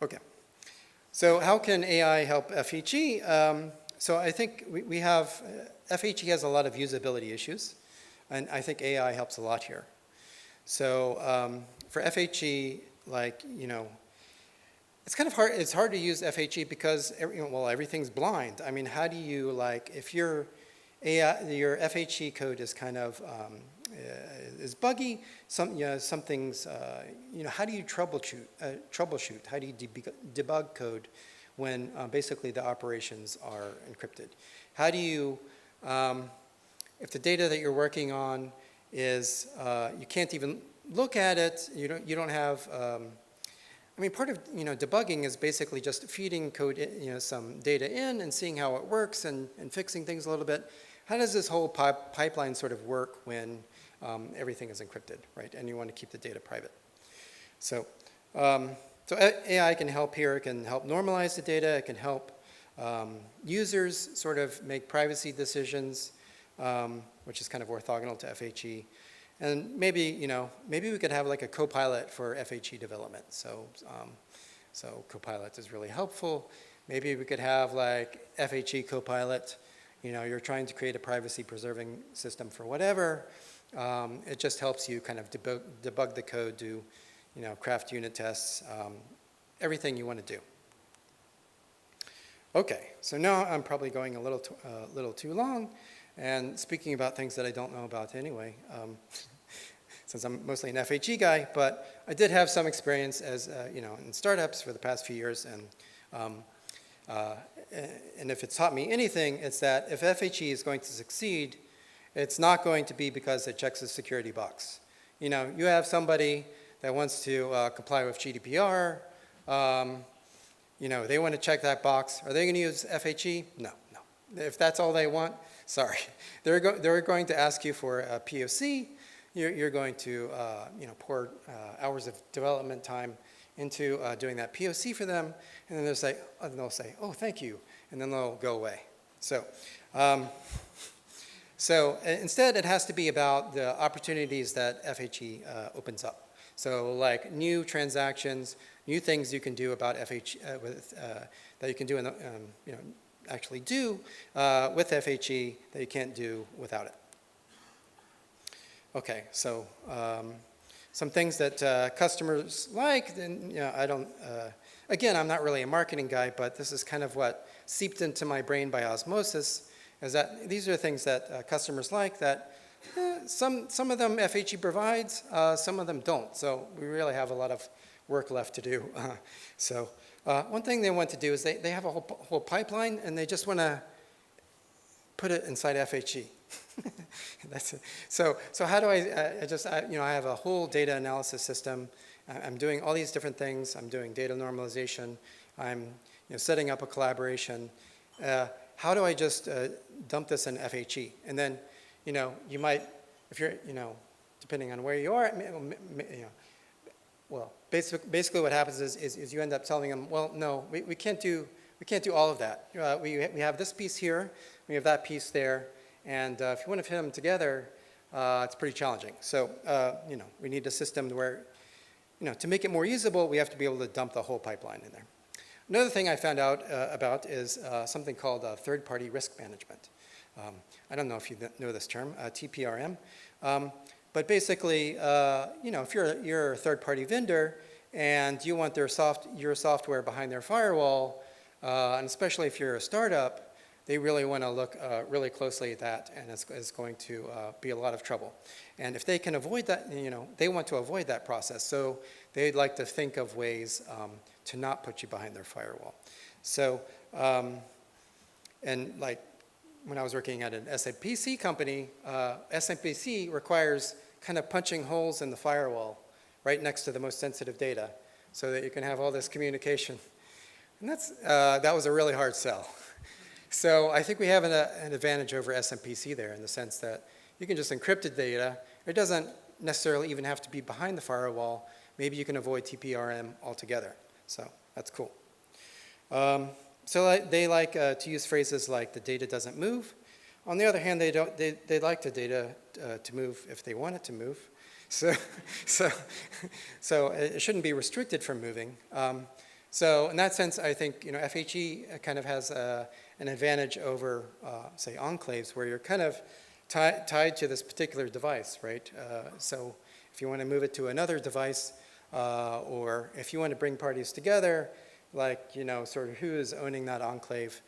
okay. So how can AI help FHE? So I think we have, FHE has a lot of usability issues, and I think AI helps a lot here. So for FHE, it's kind of hard, it's hard to use FHE because, everything's blind. I mean, how do you, if your FHE code is kind of, is buggy, some things, how do you troubleshoot? How do you debug code when basically the operations are encrypted? How do you, if the data that you're working on is, you can't even look at it, you don't have, part of debugging is basically just feeding code, some data in and seeing how it works and fixing things a little bit. How does this whole pipeline sort of work when everything is encrypted, right? And you want to keep the data private. So AI can help here. It can help normalize the data. It can help users sort of make privacy decisions, which is kind of orthogonal to FHE. And maybe we could have like a co-pilot for FHE development. So So Copilot is really helpful. Maybe we could have like FHE Copilot. You're trying to create a privacy-preserving system for whatever. It just helps you kind of debug the code, do craft unit tests, everything you want to do. Okay, so now I'm probably going a little too long, and speaking about things that I don't know about anyway, since I'm mostly an FHE guy, but I did have some experience as in startups for the past few years, and if it's taught me anything, it's that if FHE is going to succeed, it's not going to be because it checks a security box. You have somebody that wants to comply with GDPR. They want to check that box. Are they going to use FHE? No. If that's all they want, sorry. They're going to ask you for a POC. You're going to pour hours of development time into doing that POC for them, and then they'll say, oh, thank you, and then they'll go away. So instead, it has to be about the opportunities that FHE opens up. So like new transactions, new things you can do about FHE that you can do actually do with FHE that you can't do without it. Okay, so some things that customers like, and I don't. Again, I'm not really a marketing guy, but this is kind of what seeped into my brain by osmosis. Is that these are things that customers like that some of them FHE provides, some of them don't. So we really have a lot of work left to do. One thing they want to do is they have a whole pipeline, and they just want to put it inside FHE. That's it. So how do I have a whole data analysis system. I'm doing all these different things. I'm doing data normalization. I'm setting up a collaboration. How do I just dump this in FHE? And then you might, if you're depending on where you are, well, basically what happens is you end up telling them, well, no, we can't do all of that. We have this piece here, we have that piece there, and if you want to fit them together, it's pretty challenging. So we need a system where to make it more usable, we have to be able to dump the whole pipeline in there. Another thing I found out about is something called third-party risk management. I don't know if you know this term, TPRM. But basically, if you're a third-party vendor and you want your software behind their firewall, and especially if you're a startup, they really want to look really closely at that, and it's going to be a lot of trouble. And if they can avoid that, they want to avoid that process. So they'd like to think of ways to not put you behind their firewall. So, and like when I was working at an SMPC company, SMPC requires kind of punching holes in the firewall right next to the most sensitive data so that you can have all this communication. And that was a really hard sell. So I think we have an advantage over SMPC there in the sense that you can just encrypt the data. It doesn't necessarily even have to be behind the firewall. Maybe you can avoid TPRM altogether. So that's cool. So they like to use phrases like the data doesn't move. On the other hand, they like the data to move if they want it to move. So it shouldn't be restricted from moving. So in that sense, I think FHE kind of has an advantage over, say, enclaves, where you're kind of tied to this particular device, right? So if you want to move it to another device, or if you want to bring parties together, like sort of who is owning that enclave.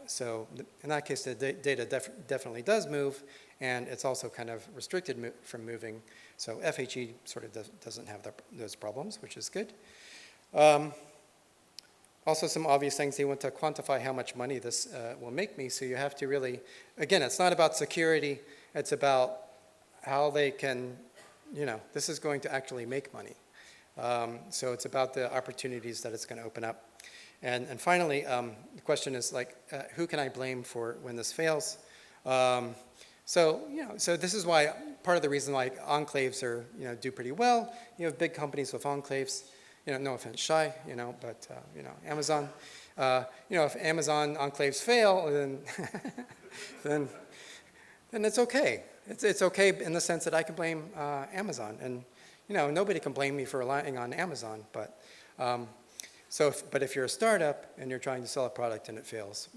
So in that case, the data definitely does move, and it's also kind of restricted from moving. So FHE sort of doesn't have those problems, which is good. Also, some obvious things, they want to quantify how much money this will make me. So you have to really, again, it's not about security. It's about how they can, this is going to actually make money. So it's about the opportunities that it's going to open up. And finally, the question is like, who can I blame for when this fails? So this is why, part of the reason why enclaves are, do pretty well. You have big companies with enclaves. No offense, Shy, but Amazon. If Amazon enclaves fail, then it's okay. It's okay in the sense that I can blame Amazon, and nobody can blame me for relying on Amazon. But But if you're a startup and you're trying to sell a product and it fails,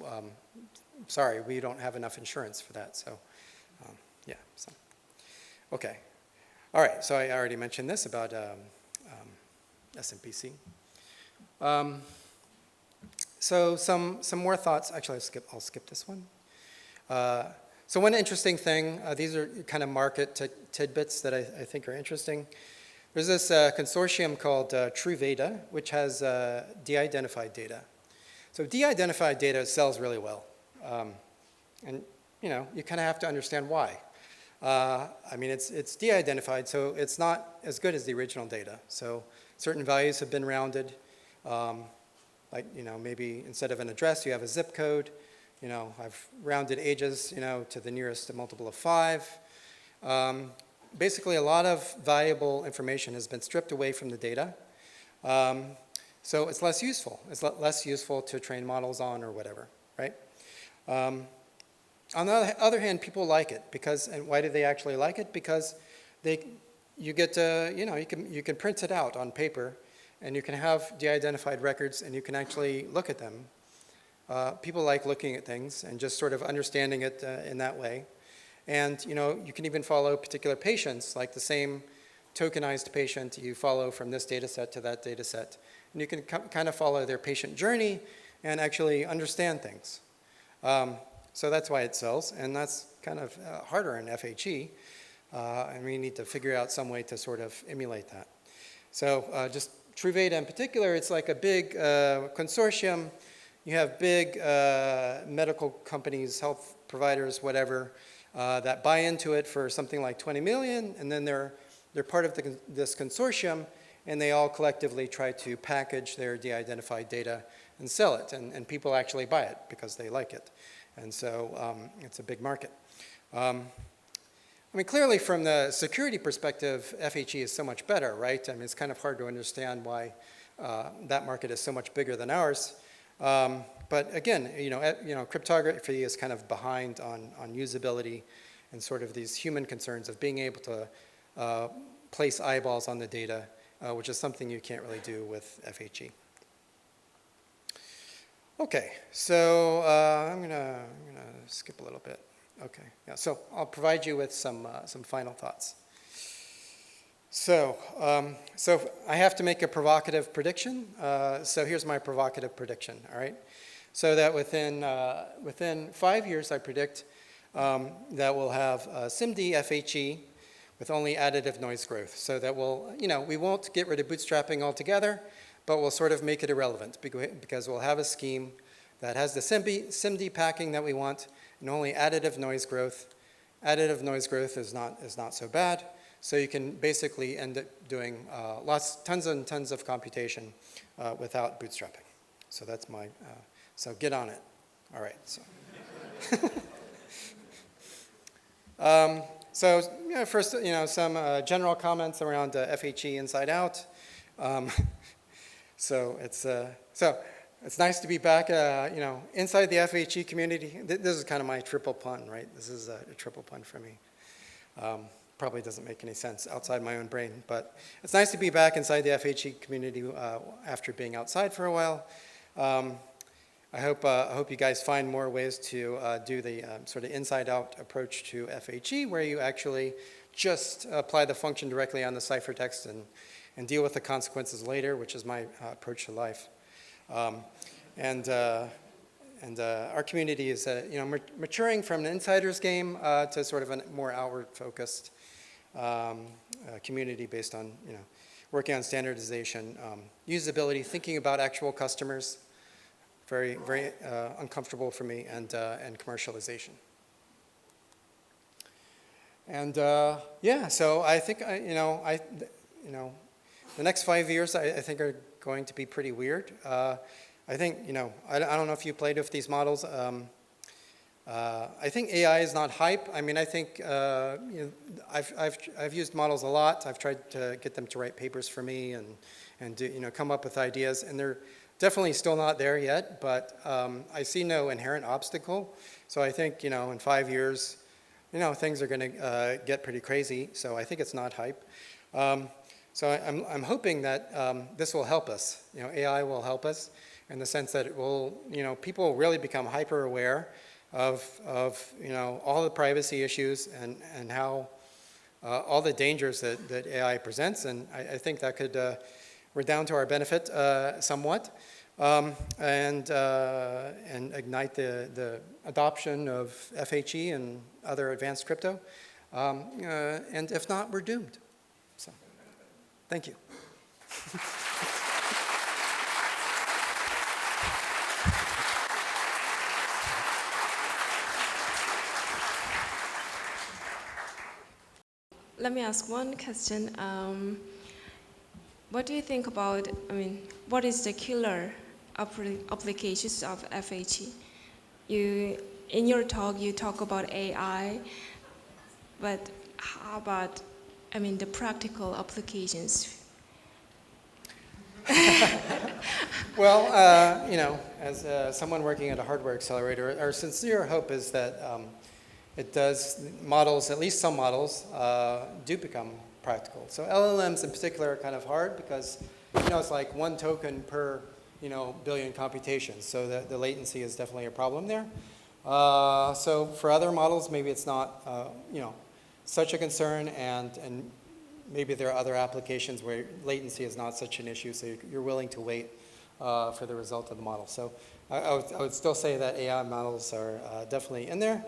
sorry, we don't have enough insurance for that. So, yeah. So, okay. All right. So I already mentioned this about SMPC. So some more thoughts. Actually, I'll skip this one. So one interesting thing, these are kind of market tidbits that I think are interesting. There's this consortium called TrueVeda, which has de-identified data. So de-identified data sells really well. And you kind of have to understand why. I mean, it's de-identified, so it's not as good as the original data. So certain values have been rounded. Like, maybe instead of an address, you have a zip code. I've rounded ages, to the nearest multiple of 5. Basically, a lot of valuable information has been stripped away from the data. So it's less useful. It's less useful to train models on or whatever, right? On the other hand, people like it and why do they actually like it? Because you get to, you can print it out on paper and you can have de-identified records and you can actually look at them. People like looking at things and just sort of understanding it in that way. And you can even follow particular patients, like the same tokenized patient you follow from this data set to that data set. And you can kind of follow their patient journey and actually understand things. So that's why it sells, and that's kind of harder in FHE. And we need to figure out some way to sort of emulate that. So just TrueVeda in particular, it's like a big consortium. You have big medical companies, health providers, whatever, that buy into it for something like 20 million, and then they're part of this consortium, and they all collectively try to package their de-identified data and sell it, and people actually buy it because they like it. And so it's a big market. I mean, clearly from the security perspective, FHE is so much better, right? I mean, it's kind of hard to understand why that market is so much bigger than ours. But again, cryptography is kind of behind on usability and sort of these human concerns of being able to place eyeballs on the data, which is something you can't really do with FHE. Okay, so I'm gonna skip a little bit. Okay, yeah. So I'll provide you with some final thoughts. So I have to make a provocative prediction. So here's my provocative prediction. All right. So that within 5 years, I predict that we'll have SIMD FHE with only additive noise growth. So that we won't get rid of bootstrapping altogether, but we'll sort of make it irrelevant because we'll have a scheme that has the SIMD packing that we want and only additive noise growth. Additive noise growth is not so bad. So you can basically end up doing tons and tons of computation without bootstrapping. So that's so get on it. All right. So, first, some general comments around FHE inside out. So it's nice to be back, inside the FHE community. This is kind of my triple pun, right? This is a triple pun for me. Probably doesn't make any sense outside my own brain, but it's nice to be back inside the FHE community after being outside for a while. I hope you guys find more ways to do the sort of inside-out approach to FHE, where you actually just apply the function directly on the ciphertext and deal with the consequences later, which is my approach to life. And our community is maturing from an insider's game to sort of a more outward-focused community based on working on standardization, usability, thinking about actual customers. Very, very uncomfortable for me, and commercialization. And yeah, so I think the next 5 years I think are going to be pretty weird. I think I don't know if you played with these models. I think AI is not hype. I mean, I think I've used models a lot. I've tried to get them to write papers for me and do, come up with ideas, and they're definitely still not there yet, but I see no inherent obstacle. So I think, in 5 years, things are going to get pretty crazy. So I think it's not hype. So I'm hoping that this will help us. AI will help us in the sense that it will, people will really become hyper aware of all the privacy issues and how all the dangers that AI presents. And I think that could redound to our benefit somewhat, and ignite the adoption of FHE and other advanced crypto. And if not, we're doomed. So, thank you. Let me ask one question. What do you think about, what is the killer applications of FHE? In your talk, you talk about AI, but how about, the practical applications? Well, as someone working at a hardware accelerator, our sincere hope is that it does models, at least some models, do become practical. So LLMs in particular are kind of hard because, it's like 1 token per, billion computations. So the latency is definitely a problem there. So for other models, maybe it's not, such a concern, and maybe there are other applications where latency is not such an issue, so you're willing to wait for the result of the model. So I would still say that AI models are definitely in there.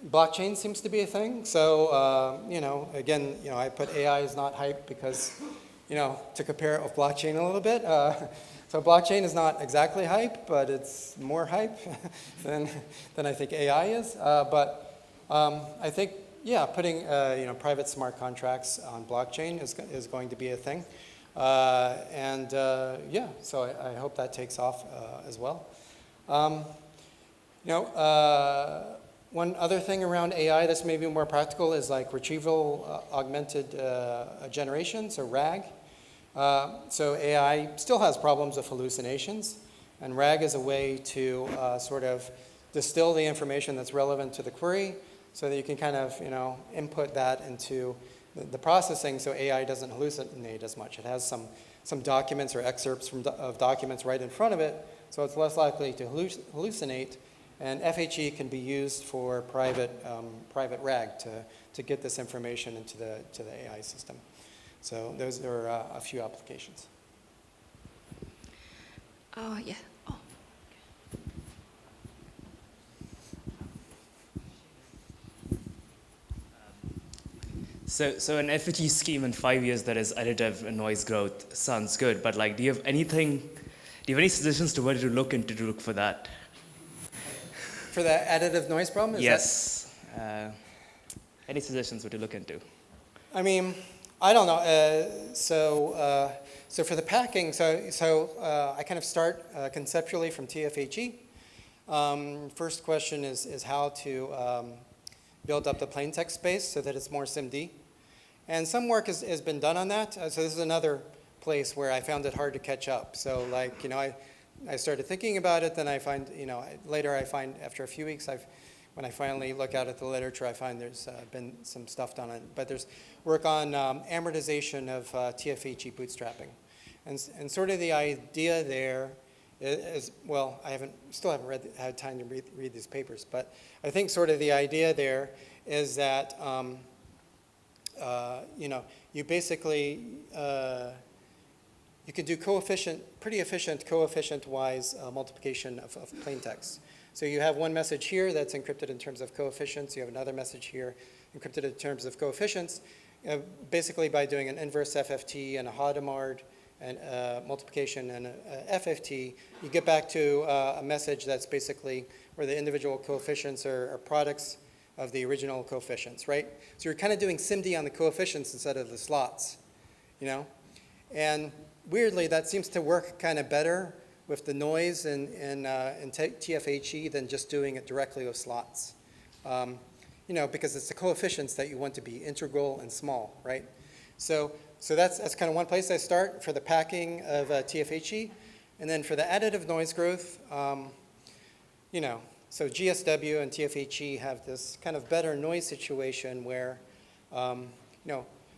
Blockchain seems to be a thing. So, again, I put AI is not hype because, to compare it with blockchain a little bit. So blockchain is not exactly hype, but it's more hype than I think AI is. But I think, yeah, putting private smart contracts on blockchain is going to be a thing. Yeah, so I hope that takes off as well. One other thing around AI that's maybe more practical is like retrieval augmented generation, so RAG. So AI still has problems with hallucinations, and RAG is a way to sort of distill the information that's relevant to the query so that you can kind of input that into the processing so AI doesn't hallucinate as much. It has some documents or excerpts of documents right in front of it, so it's less likely to hallucinate. And FHE can be used for private RAG to get this information into the AI system. So those are a few applications. Yeah. Oh. So an FHE scheme in 5 years that is additive and noise growth sounds good, but like, do you have any suggestions to where to look for that? For the additive noise problem? Yes. Any suggestions what to look into? I mean, I don't know. So for the packing, I kind of start conceptually from TFHE. First question is how to build up the plain text space so that it's more SIMD. And some work has been done on that. So this is another place where I found it hard to catch up. So like, I started thinking about it, then I find, later I find after a few weeks, when I finally look out at the literature, I find there's been some stuff done on it. But there's work on amortization of TFHE bootstrapping. And sort of the idea there is, well, still haven't had time to read these papers, but I think sort of the idea there is that, you basically, you can do pretty efficient coefficient-wise multiplication of plain text. So you have one message here that's encrypted in terms of coefficients. You have another message here encrypted in terms of coefficients. Basically, by doing an inverse FFT and a Hadamard and multiplication and a FFT, you get back to a message that's basically where the individual coefficients are products of the original coefficients, right? So you're kind of doing SIMD on the coefficients instead of the slots, And weirdly, that seems to work kind of better with the noise in TFHE than just doing it directly with slots. Because it's the coefficients that you want to be integral and small, right? So that's kind of one place I start for the packing of TFHE. And then for the additive noise growth, so GSW and TFHE have this kind of better noise situation where,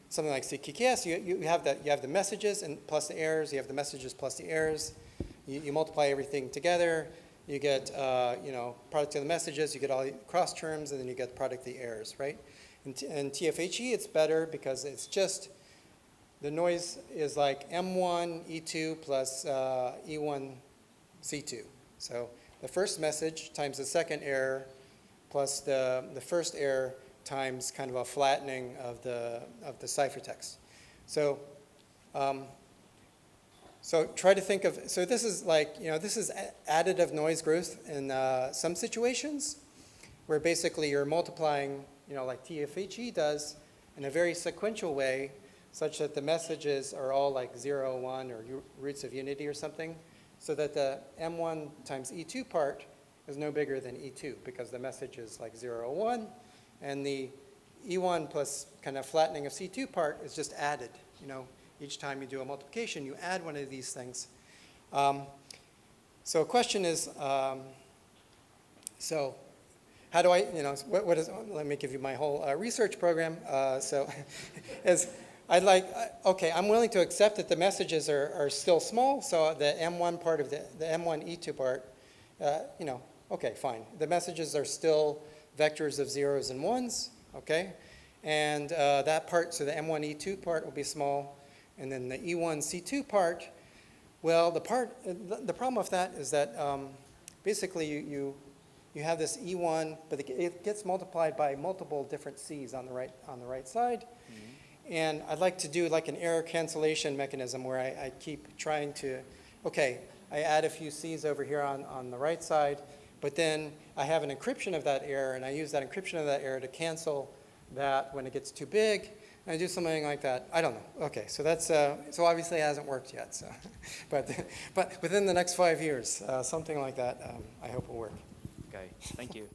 something like CQKS, you have the messages and plus the errors. You have the messages plus the errors. You multiply everything together. You get product of the messages. You get all the cross terms, and then you get the product of the errors, right? In TFHE, it's better because it's just the noise is like M1 E2 plus E1 C2. So the first message times the second error plus the first error times kind of a flattening of the ciphertext. So so try to think of, so this is like, this is additive noise growth in some situations where basically you're multiplying, like TFHE does in a very sequential way such that the messages are all like 0, 1, or roots of unity or something, so that the M1 times E2 part is no bigger than E2 because the message is like 0, 1, and the E1 plus kind of flattening of C2 part is just added. Each time you do a multiplication, you add one of these things. So a question is, so how do I, what is, let me give you my whole research program. So is I'd like, okay, I'm willing to accept that the messages are still small, so the M1 part of the M1 E2 part, okay, fine. The messages are still vectors of zeros and ones, okay? And that part, so the M1 E2 part will be small, and then the E1 C2 part, well, the problem with that is that basically you have this E1, but it gets multiplied by multiple different C's on the right side. Mm-hmm. And I'd like to do like an error cancellation mechanism where I keep trying to, okay, I add a few C's over here on the right side, but then I have an encryption of that error, and I use that encryption of that error to cancel that when it gets too big, and I do something like that. I don't know. Okay, so that's so obviously it hasn't worked yet. So, but within the next 5 years, something like that, I hope will work. Okay, thank you.